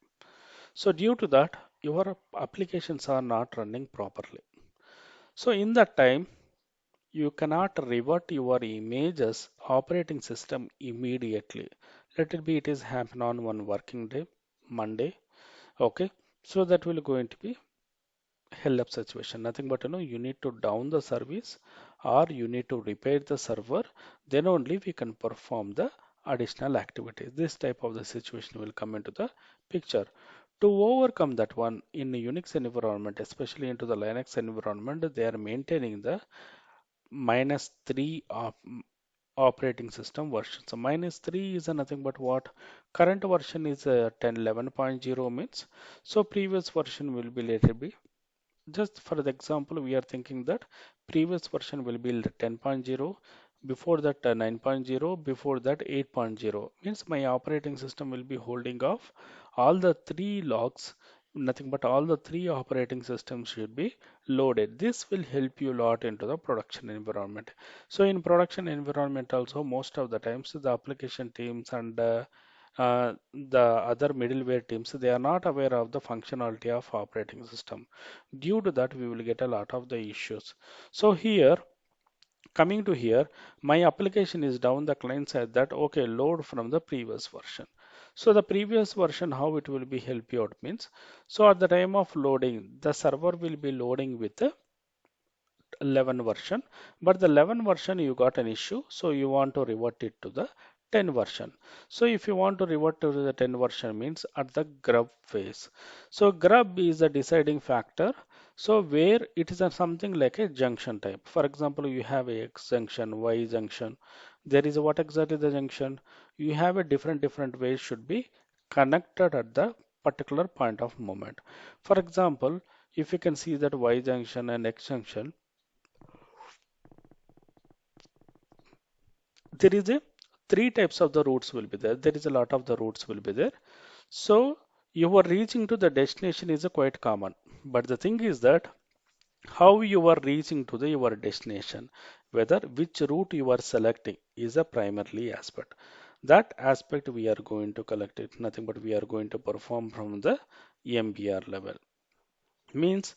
A: So due to that, your applications are not running properly. So in that time, you cannot revert your images operating system immediately. Let it be it is happen on one working day, Monday. Okay. So that will going to be hell up situation. Nothing but you need to down the service or you need to repair the server. Then only we can perform the additional activities. This type of the situation will come into the picture. To overcome that one in a Unix environment, especially into the Linux environment, they are maintaining the -3 operating system version. So -3 is nothing but what current version is 10.11.0 means. So previous version will be later be just for the example, we are thinking that previous version will be 10.0, before that 9.0, before that 8.0. Means my operating system will be holding off all the three logs, nothing but all the three operating systems should be loaded. This will help you a lot into the production environment. So in production environment also, most of the times the application teams and the other middleware teams, they are not aware of the functionality of operating system. Due to that, we will get a lot of the issues. So here, coming to here, my application is down. The client said that, okay, load from the previous version. So the previous version, how it will be help you out means, so at the time of loading, the server will be loading with the 11 version, but the 11 version you got an issue, so you want to revert it to the 10 version. So if you want to revert to the 10 version means at the grub phase. So grub is the deciding factor. So where it is a something like a junction type. For example, you have a X junction, Y junction. There is a what exactly the junction? You have a different ways should be connected at the particular point of moment. For example, if you can see that Y junction and X junction, there is a three types of the routes will be there. There is a lot of the routes will be there. So you are reaching to the destination is a quite common. But the thing is that how you are reaching to the your destination, whether which route you are selecting is a primarily aspect. That aspect we are going to collect it, nothing but we are going to perform from the MBR level. Means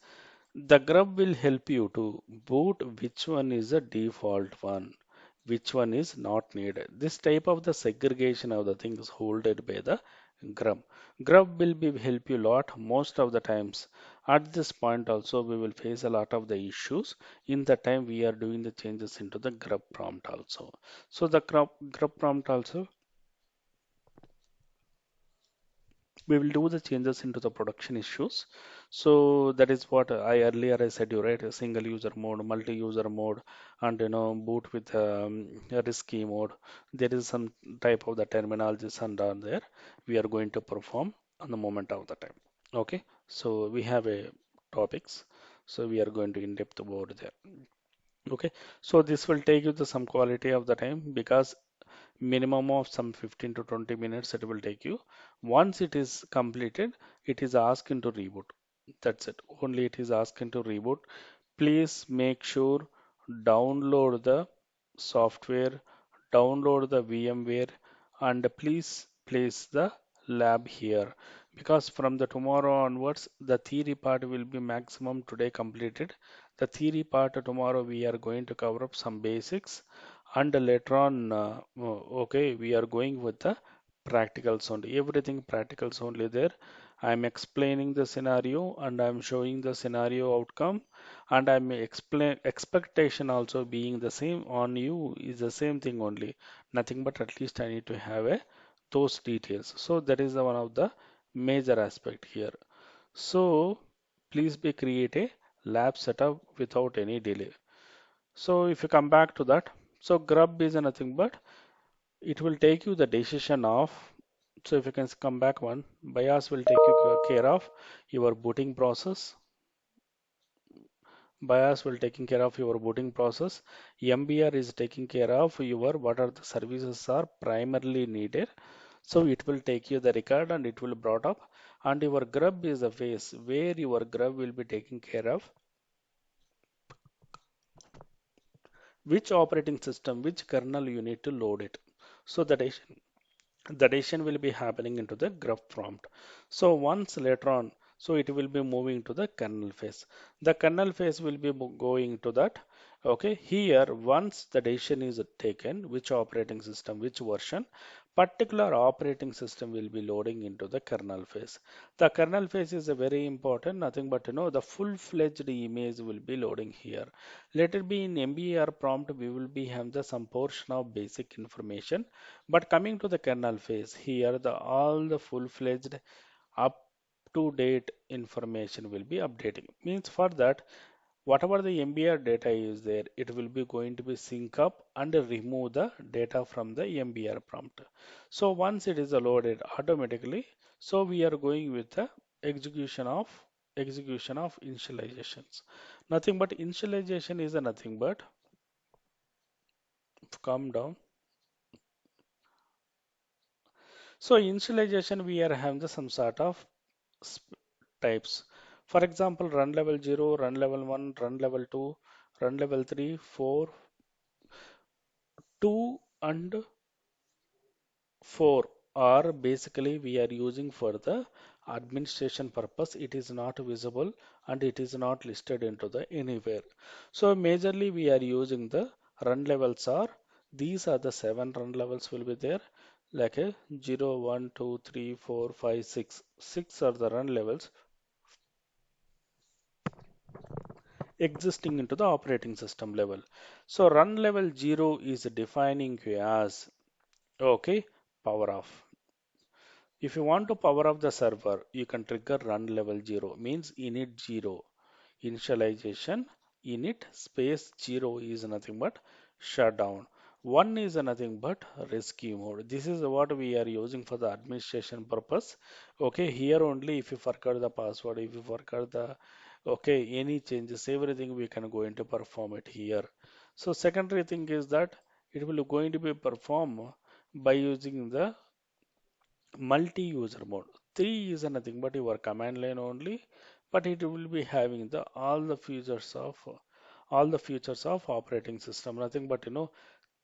A: the grub will help you to boot which one is the default one, which one is not needed. This type of the segregation of the things holded by the grub. Grub will be help you a lot most of the times. At this point also we will face a lot of the issues in the time we are doing the changes into the grub prompt also. So the grub prompt also we will do the changes into the production issues. So that is what I said you right, a single user mode, multi-user mode, and boot with a risky mode. There is some type of the terminologies and on there we are going to perform on the moment of the time. Okay, so we have a topics. So we are going to in depth about there. Okay, so this will take you to some quality of the time because minimum of some 15 to 20 minutes it will take you. Once it is completed, it is asking to reboot. That's it. Only it is asking to reboot. Please make sure download the software, download the VMware, and please place the lab here because from the tomorrow onwards, the theory part will be maximum today completed. The theory part tomorrow we are going to cover up some basics and later on, okay, we are going with the practicals only. Everything practicals only there. I'm explaining the scenario and I'm showing the scenario outcome and I'm explain expectation also being the same on you is the same thing only. Nothing but at least I need to have a those details. So that is the one of the major aspect here. So please be create a lab setup without any delay. So if you come back to that, so grub is nothing but it will take you the decision of, so if you can come back one, BIOS will take you care of your booting process. BIOS will taking care of your booting process. MBR is taking care of your what are the services are primarily needed. So it will take you the record and it will brought up. And your grub is the phase where your grub will be taking care of which operating system, which kernel you need to load it. So the decision will be happening into the grub prompt. So once later on, so it will be moving to the kernel phase. The kernel phase will be going to that. Okay, here once the decision is taken, which operating system, which version, particular operating system will be loading into the kernel phase. The kernel phase is a very important, nothing but the full-fledged image will be loading here. Let it be in MBR prompt, we will be have the some portion of basic information, but coming to the kernel phase, here all the full-fledged up-to-date information will be updating. Means for that, whatever the MBR data is there, it will be going to be sync up and remove the data from the MBR prompt. So once it is loaded automatically, so we are going with the execution of initializations. Nothing but initialization is a nothing but calm down. So initialization we are having the some sort of types. For example, run level 0, run level 1, run level 2, run level 3, 4, 2 and 4 are basically we are using for the administration purpose. It is not visible and it is not listed into the anywhere. So majorly we are using the run levels are these are the 7 run levels will be there like a 0, 1, 2, 3, 4, 5, 6. 6 are the run levels existing into the operating system level. So run level 0 is defining you as okay power off. If you want to power off the server, you can trigger run level 0 means init 0 initialization init space 0 is nothing but shutdown. 1 is nothing but rescue mode. This is what we are using for the administration purpose. Okay, here only if you forgot the password, if you forgot the okay any changes, everything we can go into perform it here. So secondary thing is that it will going to be performed by using the multi-user mode. 3 is nothing but your command line only, but it will be having the all the features of operating system. Nothing but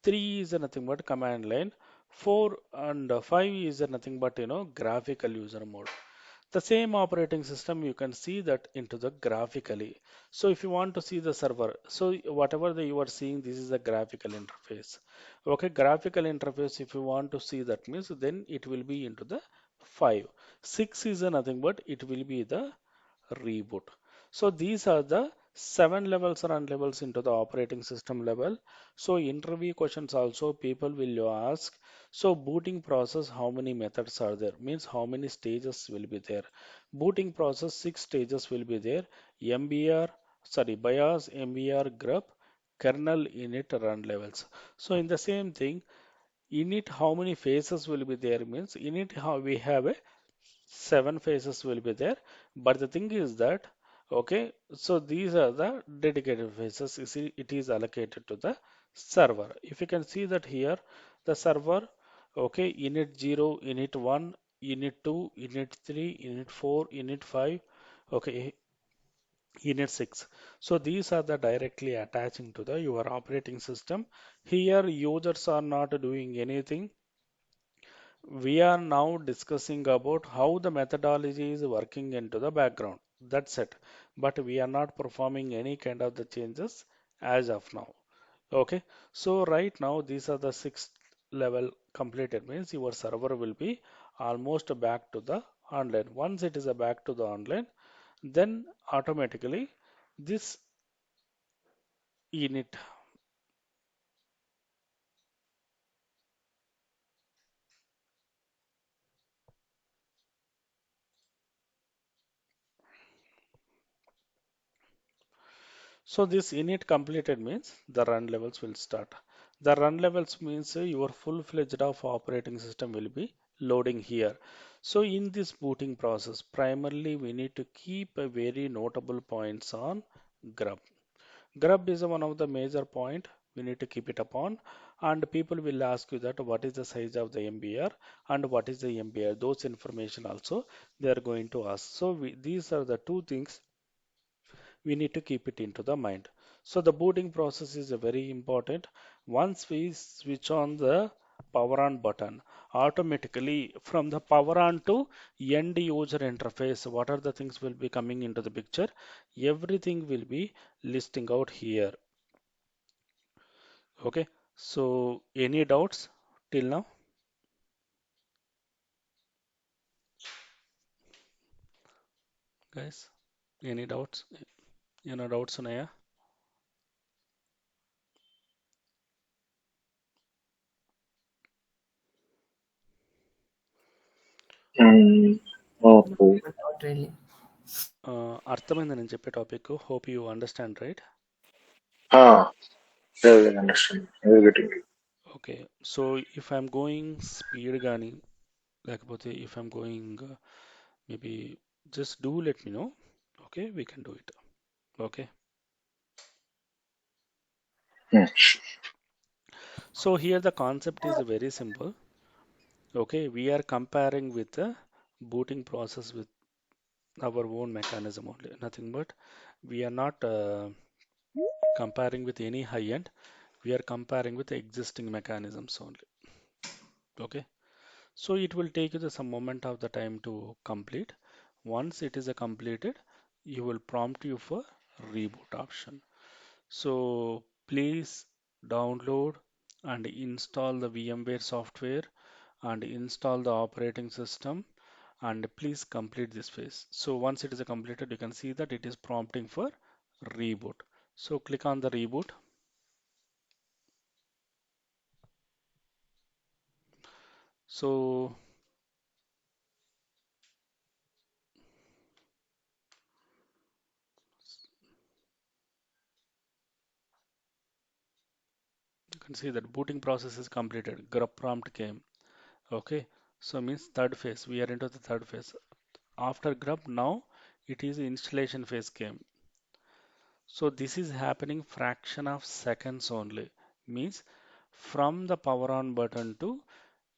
A: 3 is nothing but command line. 4 and 5 is nothing but graphical user mode. The same operating system you can see that into the graphically. So if you want to see the server, so whatever you are seeing, this is the graphical interface. Okay, graphical interface, if you want to see that means then it will be into the 5. 6 is nothing but it will be the reboot. So these are the 7 levels or levels into the operating system level. So interview questions also people will ask. So booting process, how many methods are there? Means how many stages will be there? Booting process, 6 stages will be there. MBR, sorry, BIOS, MBR, grub, kernel, init, run levels. So in the same thing, init how many phases will be there means init how we have a 7 phases will be there, but the thing is that okay, so these are the dedicated phases. You see it is allocated to the server. If you can see that here the server okay init 0, init 1, init 2, init 3, init 4, init 5, okay, init 6. So these are the directly attaching to the your operating system. Here users are not doing anything. We are now discussing about how the methodology is working into the background. That's it. But we are not performing any kind of the changes as of now. Okay. So right now these are the 6th level completed means your server will be almost back to the online. Once it is a back to the online, then automatically this init So this init completed means the run levels will start. The run levels means your full-fledged of operating system will be loading here. So in this booting process, primarily we need to keep a very notable points on grub. Grub is one of the major point we need to keep it upon, and people will ask you that what is the size of the MBR and what is the MBR. Those information also they are going to ask. So these are the two things we need to keep it into the mind. So the booting process is a very important. Once we switch on the power on button, automatically from the power on to end user interface, what are the things will be coming into the picture? Everything will be listing out here. Okay. So any doubts till now, guys? Any doubts? Any doubts, Naya?
C: Mm, okay.
D: Not really.
A: అర్థమైంది నేను చెప్పే topic hope you understand right
C: Ah, yeah, I understand. I will get it.
A: Okay so if I'm going speed కానీ లేకపోతే if I'm going maybe just do let me know okay we can do it okay
C: Hmm.
A: So here the concept is very simple okay we're comparing with booting process with our own mechanism only nothing but we are not comparing with any high end we are comparing with existing mechanisms only okay. So it will take you some moment of the time to complete. Once it is completed, you will prompt you for reboot option. So please download and install the VMware software and install the operating system and please complete this phase. So once it is completed, you can see that it is prompting for reboot. So click on the reboot. So you can see that booting process is completed. Grub prompt came. Okay, so means third phase. We are into the third phase. After grub, now it is installation phase came. So this is happening fraction of seconds only. Means from the power on button to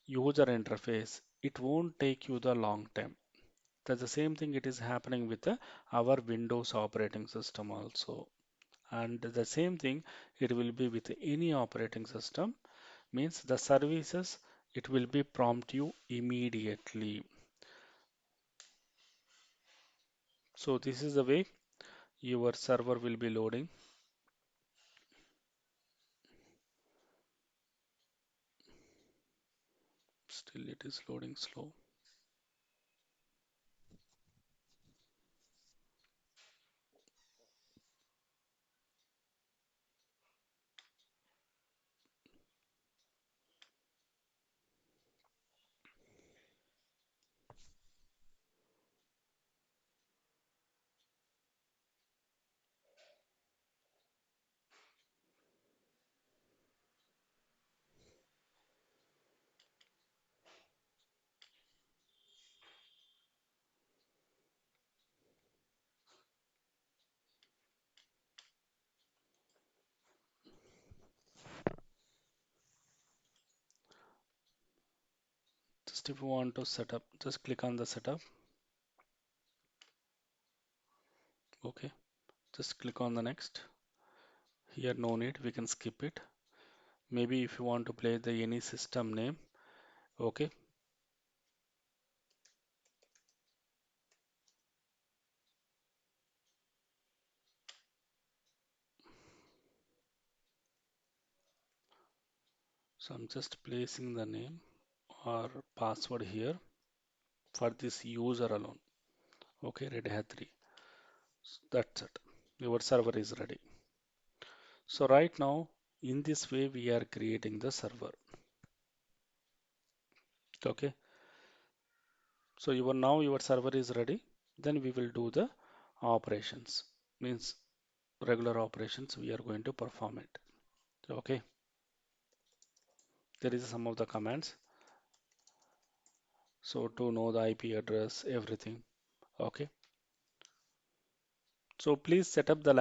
A: user interface, it won't take you the long time. That's the same thing it is happening with our Windows operating system also. And the same thing it will be with any operating system means the services it will be prompt you immediately. So this is the way your server will be loading. Still it is loading slow. Just if you want to set up, just click on the setup. Okay, just click on the next. Here no need, we can skip it. Maybe if you want to play the any system name, okay. So I'm just placing the name or password here for this user alone. Okay, Red Hat 3. That's it. Your server is ready. So right now, in this way, we are creating the server. Okay. So your server is ready. Then we will do the operations. Means regular operations, we are going to perform it. Okay, there is some of the commands. So to know the IP address, everything. Okay, so please set up the